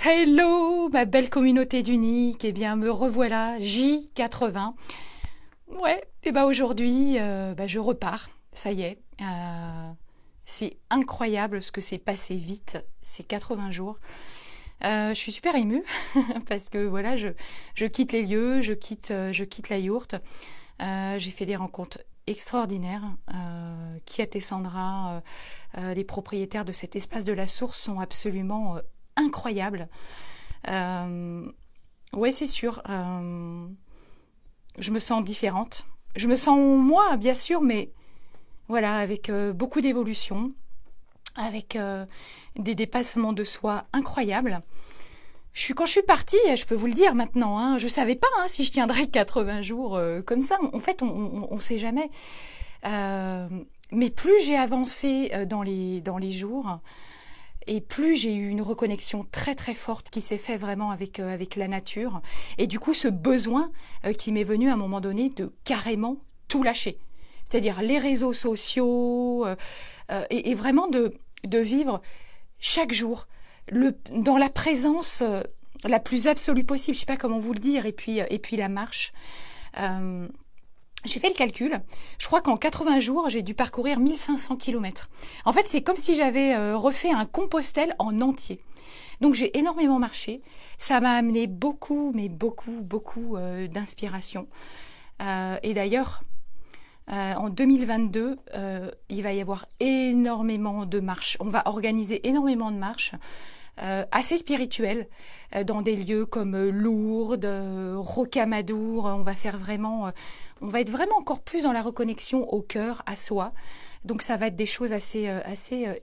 Hello, ma belle communauté d'Unique, eh bien me revoilà, J80. Ouais, et bah aujourd'hui, je repars, ça y est. C'est incroyable ce que c'est passé vite, ces 80 jours. Je suis super émue parce que voilà, je quitte les lieux, je quitte la yourte. J'ai fait des rencontres extraordinaires. Kiet et Sandra, les propriétaires de cet espace de la source, sont absolument incroyables. Ouais, c'est sûr. Je me sens différente. Je me sens moi, bien sûr, mais voilà, avec beaucoup d'évolution, avec des dépassements de soi incroyables. Quand je suis partie, je peux vous le dire maintenant, hein, je savais pas si je tiendrais 80 jours comme ça. En fait, on sait jamais. Mais plus j'ai avancé dans les jours, et plus j'ai eu une reconnexion très très forte qui s'est fait vraiment avec la nature. Et du coup, ce besoin qui m'est venu à un moment donné de carrément tout lâcher. C'est-à-dire les réseaux sociaux et vraiment de vivre chaque jour dans la présence la plus absolue possible. Je ne sais pas comment vous le dire. Et puis la marche. J'ai fait le calcul. Je crois qu'en 80 jours, j'ai dû parcourir 1500 km. En fait, c'est comme si j'avais refait un Compostelle en entier. Donc, j'ai énormément marché. Ça m'a amené beaucoup, mais beaucoup, beaucoup d'inspiration. Et d'ailleurs, en 2022, il va y avoir énormément de marches. On va organiser énormément de marches. Assez spirituelles dans des lieux comme Lourdes, Rocamadour. On va être vraiment encore plus dans la reconnexion au cœur, à soi. Donc ça va être des choses assez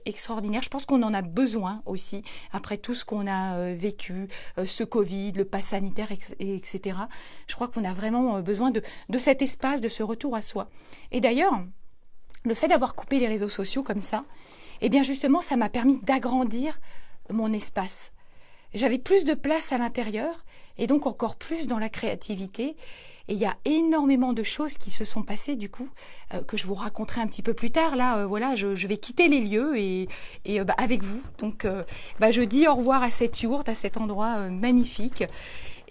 extraordinaires. Je pense qu'on en a besoin aussi après tout ce qu'on a vécu, ce Covid, le pass sanitaire, etc. Je crois qu'on a vraiment besoin de cet espace, de ce retour à soi. Et d'ailleurs, le fait d'avoir coupé les réseaux sociaux comme ça, eh bien justement, ça m'a permis d'agrandir mon espace. J'avais plus de place à l'intérieur et donc encore plus dans la créativité. Et il y a énormément de choses qui se sont passées du coup, que je vous raconterai un petit peu plus tard. Là, voilà, je vais quitter les lieux et avec vous. Donc, je dis au revoir à cette yourte, à cet endroit magnifique.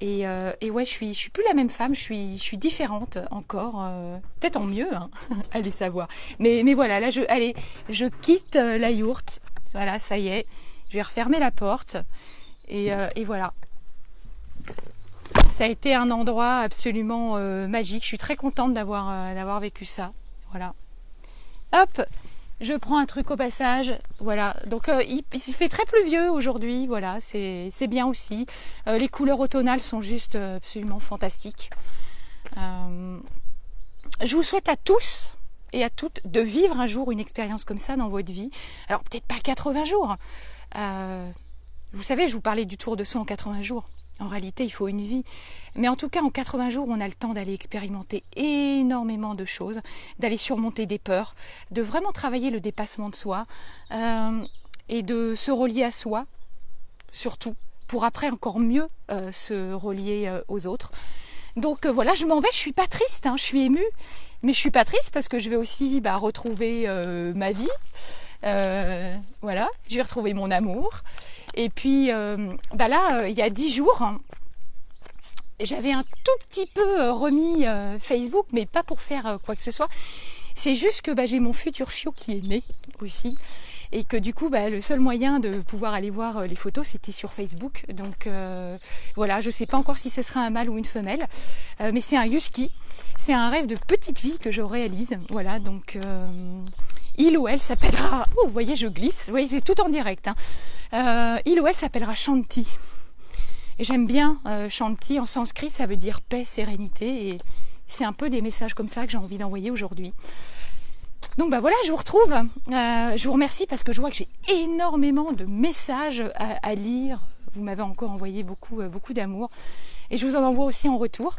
Et ouais, je suis plus la même femme, je suis différente encore, peut-être en mieux, hein, allez savoir. Mais voilà, là, je quitte la yourte. Voilà, ça y est. Je vais refermer la porte et voilà. Ça a été un endroit absolument magique. Je suis très contente d'avoir vécu ça. Voilà. Hop, je prends un truc au passage. Voilà. Donc il fait très pluvieux aujourd'hui. Voilà, c'est bien aussi. Les couleurs automnales sont juste absolument fantastiques. Je vous souhaite à tous et à toutes de vivre un jour une expérience comme ça dans votre vie. Alors peut-être pas 80 jours. Vous savez, je vous parlais du tour de soi en 80 jours. En réalité, il faut une vie. Mais en tout cas, en 80 jours, on a le temps d'aller expérimenter énormément de choses, d'aller surmonter des peurs, de vraiment travailler le dépassement de soi et de se relier à soi, surtout, pour après encore mieux se relier aux autres. Donc voilà, je m'en vais, je suis pas triste, je suis émue, mais je suis pas triste parce que je vais aussi retrouver ma vie. Voilà, je vais retrouver mon amour. Et puis là, il y a 10 jours, j'avais un tout petit peu remis Facebook, mais pas pour faire quoi que ce soit. C'est juste que j'ai mon futur chiot qui est né aussi. Et que du coup, le seul moyen de pouvoir aller voir les photos, c'était sur Facebook. Donc voilà, je ne sais pas encore si ce sera un mâle ou une femelle. Mais c'est un husky. C'est un rêve de petite vie que je réalise. Voilà, donc il ou elle s'appellera... Oh, vous voyez, je glisse. Vous voyez, c'est tout en direct. Il ou elle s'appellera Shanti. Et j'aime bien Shanti. En sanskrit, ça veut dire paix, sérénité. Et c'est un peu des messages comme ça que j'ai envie d'envoyer aujourd'hui. Donc voilà, je vous retrouve. Je vous remercie parce que je vois que j'ai énormément de messages à lire. Vous m'avez encore envoyé beaucoup d'amour. Et je vous en envoie aussi en retour.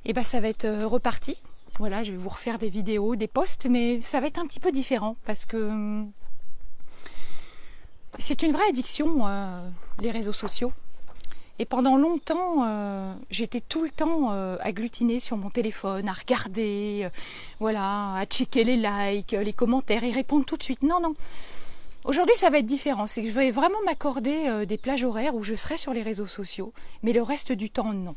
Et ça va être reparti. Voilà, je vais vous refaire des vidéos, des posts, mais ça va être un petit peu différent parce que c'est une vraie addiction, les réseaux sociaux. Et pendant longtemps, j'étais tout le temps agglutinée sur mon téléphone, à regarder, voilà, à checker les likes, les commentaires et répondre tout de suite. Non, Aujourd'hui, ça va être différent. C'est que je vais vraiment m'accorder des plages horaires où je serai sur les réseaux sociaux, mais le reste du temps, non.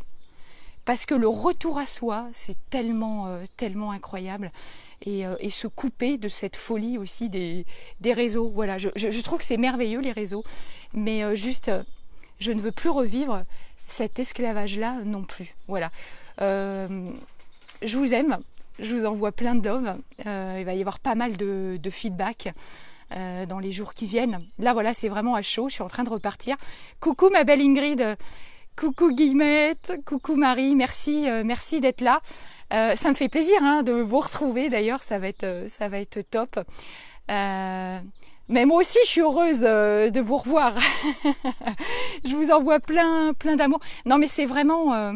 Parce que le retour à soi, c'est tellement incroyable. Et se couper de cette folie aussi des réseaux. Voilà, je trouve que c'est merveilleux les réseaux, mais juste, je ne veux plus revivre cet esclavage-là non plus. Voilà. Je vous aime, je vous envoie plein de love. Il va y avoir pas mal de feedback dans les jours qui viennent. Là, voilà, c'est vraiment à chaud, je suis en train de repartir. Coucou ma belle Ingrid. Coucou Guillemette, coucou Marie, merci d'être là. Ça me fait plaisir de vous retrouver d'ailleurs, ça va être top. Mais moi aussi je suis heureuse de vous revoir. Je vous envoie plein d'amour. Non mais c'est vraiment,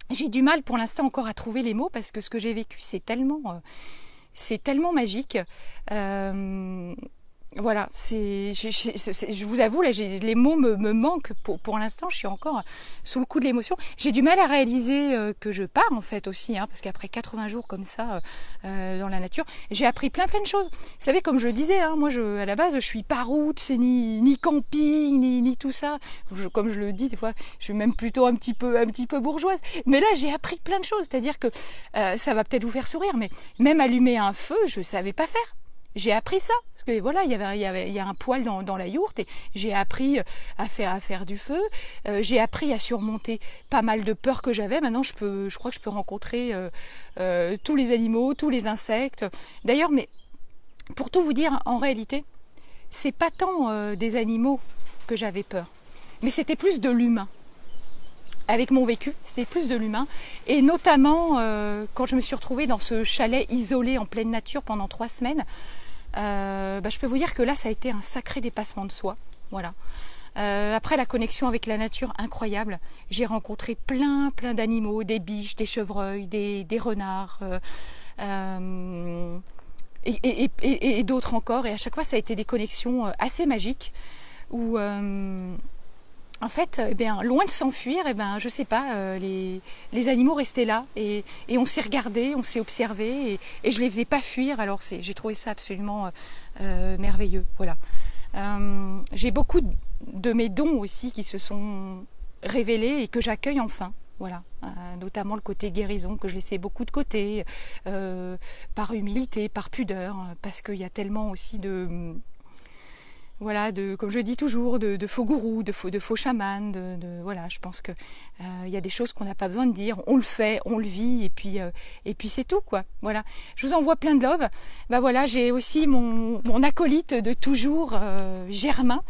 j'ai du mal pour l'instant encore à trouver les mots parce que ce que j'ai vécu c'est tellement magique. Voilà, je vous avoue, là, les mots me manquent pour l'instant, je suis encore sous le coup de l'émotion. J'ai du mal à réaliser que je pars en fait aussi, parce qu'après 80 jours comme ça dans la nature, j'ai appris plein de choses. Vous savez, comme je le disais, moi à la base, je suis pas route, c'est ni camping, ni tout ça. Comme je le dis, des fois, je suis même plutôt un petit peu bourgeoise. Mais là, j'ai appris plein de choses, c'est-à-dire que ça va peut-être vous faire sourire, mais même allumer un feu, je savais pas faire. J'ai appris ça, parce que voilà, il y a un poêle dans la yourte et j'ai appris à faire du feu. J'ai appris à surmonter pas mal de peurs que j'avais. Maintenant, je crois que je peux rencontrer tous les animaux, tous les insectes. D'ailleurs, mais pour tout vous dire, en réalité, c'est pas tant des animaux que j'avais peur, mais c'était plus de l'humain. Avec mon vécu, c'était plus de l'humain. Et notamment, quand je me suis retrouvée dans ce chalet isolé en pleine nature pendant 3 semaines, je peux vous dire que là, ça a été un sacré dépassement de soi. Voilà. Après la connexion avec la nature incroyable, j'ai rencontré plein d'animaux, des biches, des chevreuils, des renards, et d'autres encore. Et à chaque fois, ça a été des connexions assez magiques où... en fait, loin de s'enfuir, je sais pas, les animaux restaient là et on s'est regardé, on s'est observé et je les faisais pas fuir. Alors j'ai trouvé ça absolument merveilleux. Voilà. J'ai beaucoup de mes dons aussi qui se sont révélés et que j'accueille enfin. Voilà, notamment le côté guérison que je laissais beaucoup de côté, par humilité, par pudeur, parce qu'il y a tellement aussi de... Voilà, comme je dis toujours, de faux gourous, de faux chamans, voilà, je pense que y a des choses qu'on n'a pas besoin de dire, on le fait, on le vit, et puis c'est tout, quoi. Voilà, je vous envoie plein de love. Voilà, j'ai aussi mon acolyte de toujours, Germain,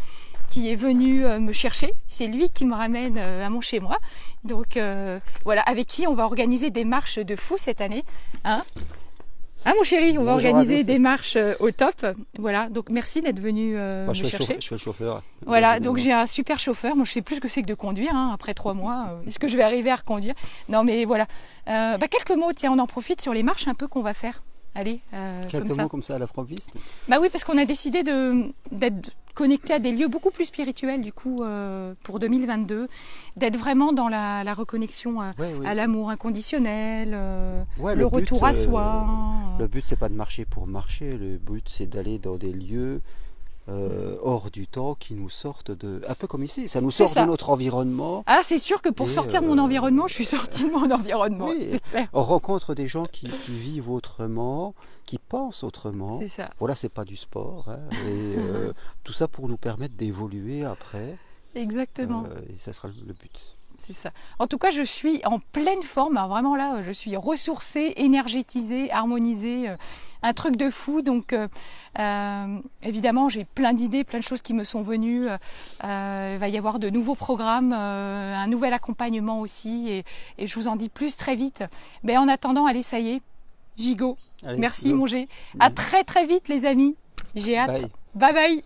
qui est venu me chercher. C'est lui qui me ramène à mon chez moi. Donc voilà, avec qui on va organiser des marches de fou cette année, mon chéri, on va organiser des marches au top. Voilà, donc merci d'être venu me chercher. Je suis le chauffeur. Voilà, donc j'ai un super chauffeur. Moi, je sais plus ce que c'est que de conduire après 3 mois. Est-ce que je vais arriver à reconduire? Non, mais voilà. Quelques mots, tiens, on en profite sur les marches un peu qu'on va faire. Allez, quelques mots comme ça à la proviste. Oui, parce qu'on a décidé d'être connecté à des lieux beaucoup plus spirituels du coup pour 2022, d'être vraiment dans la reconnexion à l'amour inconditionnel, le retour à soi. Le but c'est pas de marcher pour marcher, le but c'est d'aller dans des lieux hors du temps qui nous sortent un peu comme ici, ça nous sort de notre environnement. Ah, c'est sûr que pour sortir de mon environnement, je suis sortie de mon environnement. Oui, c'est clair. On rencontre des gens qui vivent autrement, qui pensent autrement. C'est ça. Voilà, c'est pas du sport. Et tout ça pour nous permettre d'évoluer après. Exactement. Et ça sera le but. C'est ça. En tout cas, je suis en pleine forme. Alors, vraiment là, je suis ressourcée, énergétisée, harmonisée. Un truc de fou. Donc, évidemment, j'ai plein d'idées, plein de choses qui me sont venues. Il va y avoir de nouveaux programmes, un nouvel accompagnement aussi. Et je vous en dis plus très vite. Mais en attendant, allez, ça y est, gigot. Allez, merci, mon G. À très vite, les amis. J'ai hâte. Bye bye.